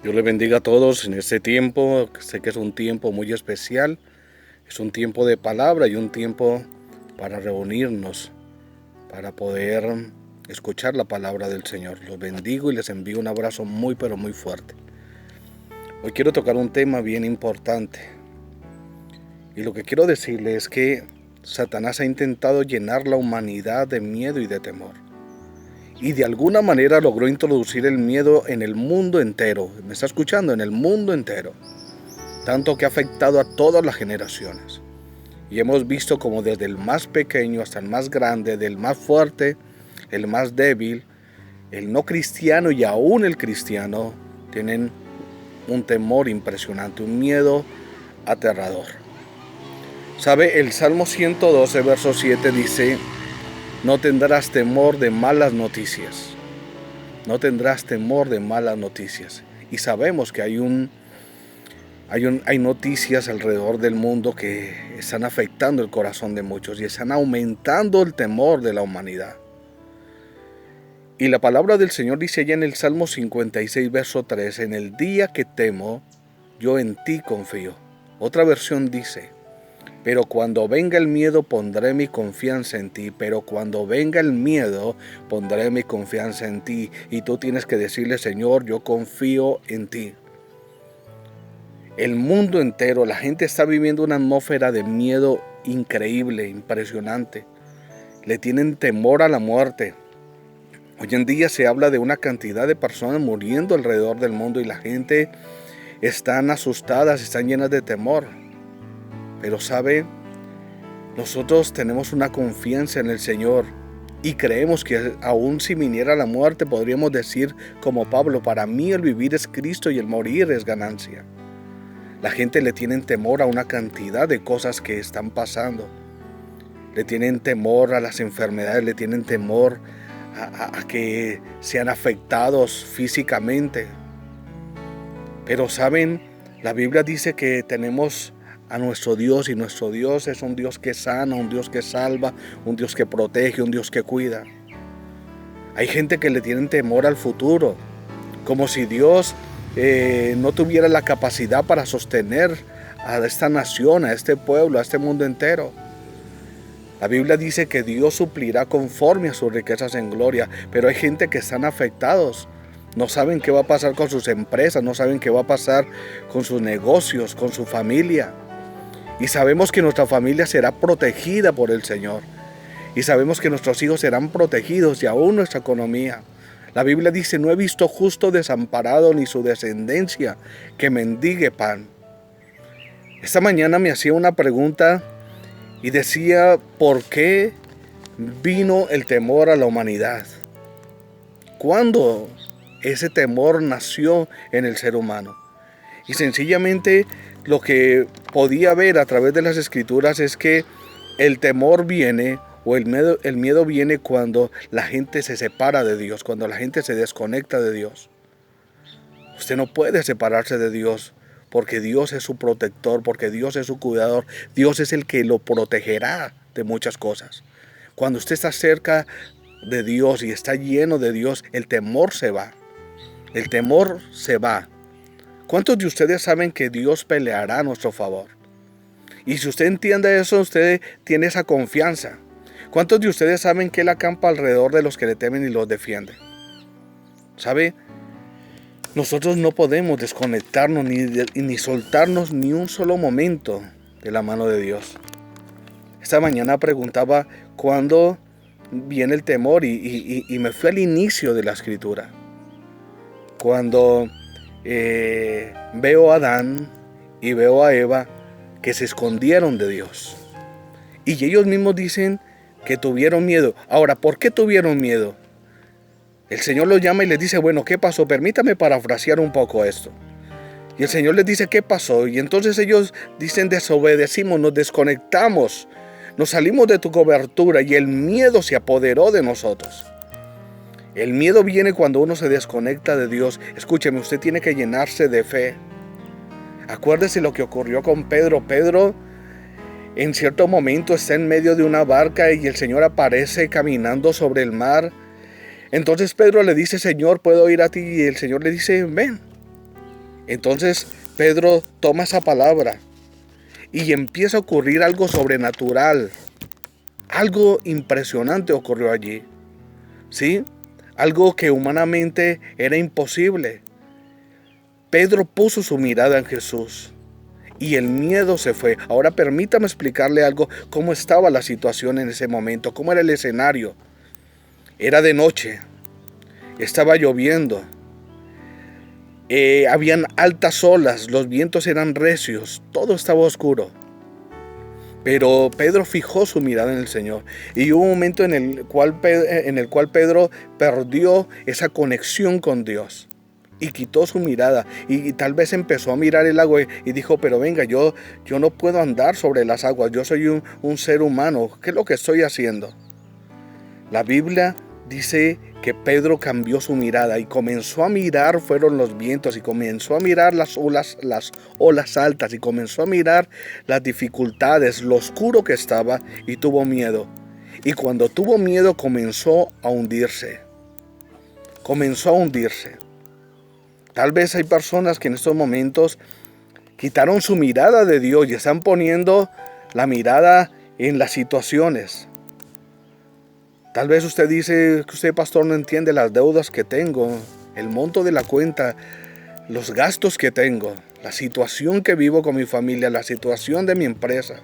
Dios les bendiga a todos en este tiempo. Sé que es un tiempo muy especial. Es un tiempo de palabra y un tiempo para reunirnos, para poder escuchar la palabra del Señor. Los bendigo y les envío un abrazo muy pero muy fuerte. Hoy quiero tocar un tema bien importante. Y lo que quiero decirles es que Satanás ha intentado llenar la humanidad de miedo y de temor. Y de alguna manera logró introducir el miedo en el mundo entero. ¿Me está escuchando? En el mundo entero. Tanto que ha afectado a todas las generaciones. Y hemos visto como desde el más pequeño hasta el más grande, del más fuerte, el más débil, el no cristiano y aún el cristiano, tienen un temor impresionante, un miedo aterrador. ¿Sabe? El Salmo 112, verso 7 dice: no tendrás temor de malas noticias. No tendrás temor de malas noticias. Y sabemos que hay noticias alrededor del mundo que están afectando el corazón de muchos y están aumentando el temor de la humanidad. Y la palabra del Señor dice allá en el Salmo 56, verso 3: en el día que temo, yo en ti confío. Otra versión dice: pero cuando venga el miedo pondré mi confianza en ti. Pero cuando venga el miedo pondré mi confianza en ti. Y tú tienes que decirle: Señor, yo confío en ti. El mundo entero, la gente está viviendo una atmósfera de miedo increíble, impresionante. Le tienen temor a la muerte. Hoy en día se habla de una cantidad de personas muriendo alrededor del mundo y la gente están asustadas, están llenas de temor. Pero sabe, nosotros tenemos una confianza en el Señor y creemos que aún si viniera la muerte podríamos decir como Pablo: para mí el vivir es Cristo y el morir es ganancia. La gente le tiene temor a una cantidad de cosas que están pasando. Le tienen temor a las enfermedades, le tienen temor a que sean afectados físicamente. Pero saben, la Biblia dice que tenemos a nuestro Dios, y nuestro Dios es un Dios que sana, un Dios que salva, un Dios que protege, un Dios que cuida. Hay gente que le tiene temor al futuro, como si Dios no tuviera la capacidad para sostener a esta nación, a este pueblo, a este mundo entero. La Biblia dice que Dios suplirá conforme a sus riquezas en gloria, pero hay gente que están afectados. No saben qué va a pasar con sus empresas, no saben qué va a pasar con sus negocios, con su familia. Y sabemos que nuestra familia será protegida por el Señor. Y sabemos que nuestros hijos serán protegidos y aún nuestra economía. La Biblia dice: no he visto justo desamparado ni su descendencia que mendigue pan. Esta mañana me hacía una pregunta y decía: ¿por qué vino el temor a la humanidad? ¿Cuándo ese temor nació en el ser humano? Y sencillamente lo que podía ver a través de las escrituras es que el temor viene, o el miedo viene cuando la gente se separa de Dios, cuando la gente se desconecta de Dios. Usted no puede separarse de Dios, porque Dios es su protector, porque Dios es su cuidador. Dios es el que lo protegerá de muchas cosas. Cuando usted está cerca de Dios y está lleno de Dios, el temor se va. El temor se va. ¿Cuántos de ustedes saben que Dios peleará a nuestro favor? Y si usted entiende eso, usted tiene esa confianza. ¿Cuántos de ustedes saben que Él acampa alrededor de los que le temen y los defiende? ¿Sabe? Nosotros no podemos desconectarnos ni soltarnos ni un solo momento de la mano de Dios. Esta mañana preguntaba cuándo viene el temor y me fui al inicio de la escritura. Cuando veo a Adán y veo a Eva que se escondieron de Dios. Y ellos mismos dicen que tuvieron miedo. Ahora, ¿por qué tuvieron miedo? El Señor los llama y les dice: bueno, ¿qué pasó? Permítame parafrasear un poco esto. Y el Señor les dice: ¿qué pasó? Y entonces ellos dicen: desobedecimos, nos desconectamos, nos salimos de tu cobertura y el miedo se apoderó de nosotros. El miedo viene cuando uno se desconecta de Dios. Escúcheme, usted tiene que llenarse de fe. Acuérdese lo que ocurrió con Pedro. Pedro en cierto momento está en medio de una barca y el Señor aparece caminando sobre el mar. Entonces Pedro le dice: Señor, ¿puedo ir a ti? Y el Señor le dice: ven. Entonces Pedro toma esa palabra y empieza a ocurrir algo sobrenatural. Algo impresionante ocurrió allí, ¿sí? Algo que humanamente era imposible. Pedro puso su mirada en Jesús y el miedo se fue. Ahora permítame explicarle algo, cómo estaba la situación en ese momento, cómo era el escenario. Era de noche, estaba lloviendo, habían altas olas, los vientos eran recios, todo estaba oscuro. Pero Pedro fijó su mirada en el Señor. Y hubo un momento en el cual Pedro perdió esa conexión con Dios. Y quitó su mirada. Y tal vez empezó a mirar el agua y dijo, pero venga, yo no puedo andar sobre las aguas. Yo soy un ser humano. ¿Qué es lo que estoy haciendo? La Biblia dice que Pedro cambió su mirada y comenzó a mirar, fueron los vientos, y comenzó a mirar las olas altas, y comenzó a mirar las dificultades, lo oscuro que estaba, y tuvo miedo. Y cuando tuvo miedo comenzó a hundirse. Comenzó a hundirse. Tal vez hay personas que en estos momentos quitaron su mirada de Dios y están poniendo la mirada en las situaciones. Tal vez usted dice que usted, pastor, no entiende las deudas que tengo, el monto de la cuenta, los gastos que tengo, la situación que vivo con mi familia, la situación de mi empresa,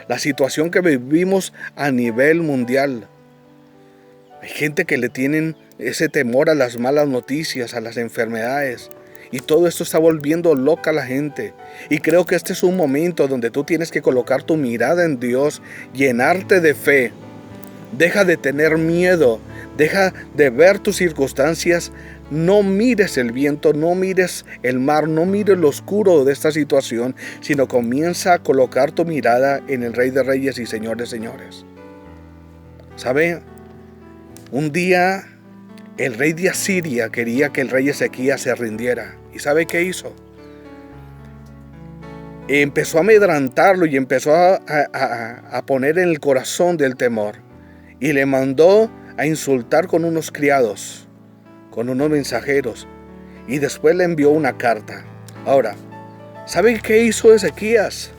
la situación que vivimos a nivel mundial. Hay gente que le tienen ese temor a las malas noticias, a las enfermedades. Y todo esto está volviendo loca a la gente. Y creo que este es un momento donde tú tienes que colocar tu mirada en Dios, llenarte de fe. Deja de tener miedo, deja de ver tus circunstancias, no mires el viento, no mires el mar, no mires lo oscuro de esta situación, sino comienza a colocar tu mirada en el Rey de Reyes y Señor de Señores. ¿Sabe? Un día el rey de Asiria quería que el rey Ezequías se rindiera. ¿Y sabe qué hizo? Empezó a amedrantarlo y empezó a poner en el corazón del temor. Y le mandó a insultar con unos criados, con unos mensajeros. Y después le envió una carta. Ahora, ¿saben qué hizo Ezequías?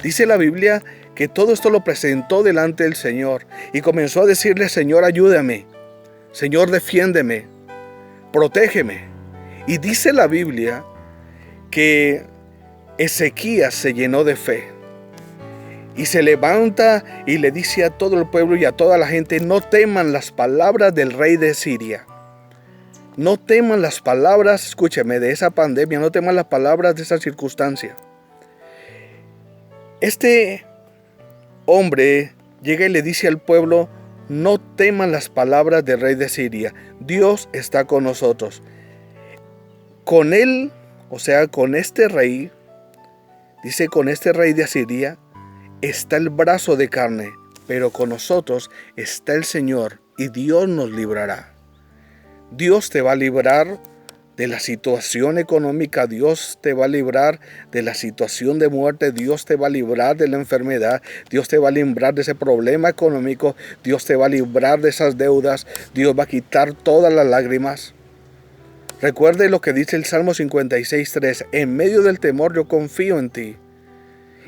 Dice la Biblia que todo esto lo presentó delante del Señor. Y comenzó a decirle, Señor, ayúdame. Señor, defiéndeme. Protégeme. Y dice la Biblia que Ezequías se llenó de fe. Y se levanta y le dice a todo el pueblo y a toda la gente, no teman las palabras del rey de Siria. No teman las palabras, escúcheme, de esa pandemia, no teman las palabras de esa circunstancia. Este hombre llega y le dice al pueblo, no teman las palabras del rey de Siria. Dios está con nosotros. Con él, o sea, con este rey, dice, con este rey de Asiria, está el brazo de carne, pero con nosotros está el Señor y Dios nos librará. Dios te va a librar de la situación económica, Dios te va a librar de la situación de muerte, Dios te va a librar de la enfermedad, Dios te va a librar de ese problema económico, Dios te va a librar de esas deudas, Dios va a quitar todas las lágrimas. Recuerde lo que dice el Salmo 56:3, en medio del temor yo confío en ti.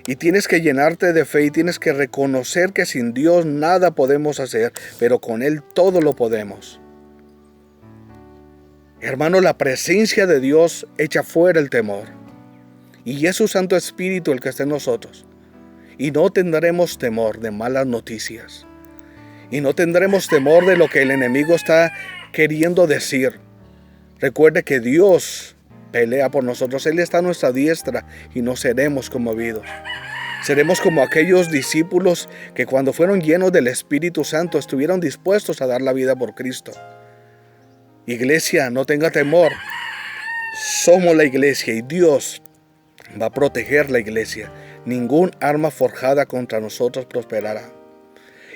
Y tienes que llenarte de fe y tienes que reconocer que sin Dios nada podemos hacer, pero con Él todo lo podemos. Hermano, la presencia de Dios echa fuera el temor. Y es su Santo Espíritu el que está en nosotros. Y no tendremos temor de malas noticias. Y no tendremos temor de lo que el enemigo está queriendo decir. Recuerde que Dios pelea por nosotros. Él está a nuestra diestra y no seremos conmovidos. Seremos como aquellos discípulos que cuando fueron llenos del Espíritu Santo estuvieron dispuestos a dar la vida por Cristo. Iglesia, no tenga temor. Somos la iglesia y Dios va a proteger la iglesia. Ningún arma forjada contra nosotros prosperará.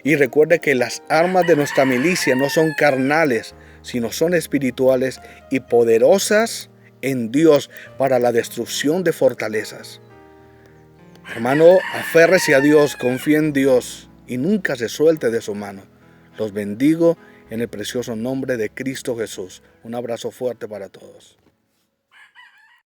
Y recuerde que las armas de nuestra milicia no son carnales, sino son espirituales y poderosas en Dios para la destrucción de fortalezas. Hermano, aférrese a Dios, confíe en Dios y nunca se suelte de su mano. Los bendigo en el precioso nombre de Cristo Jesús. Un abrazo fuerte para todos.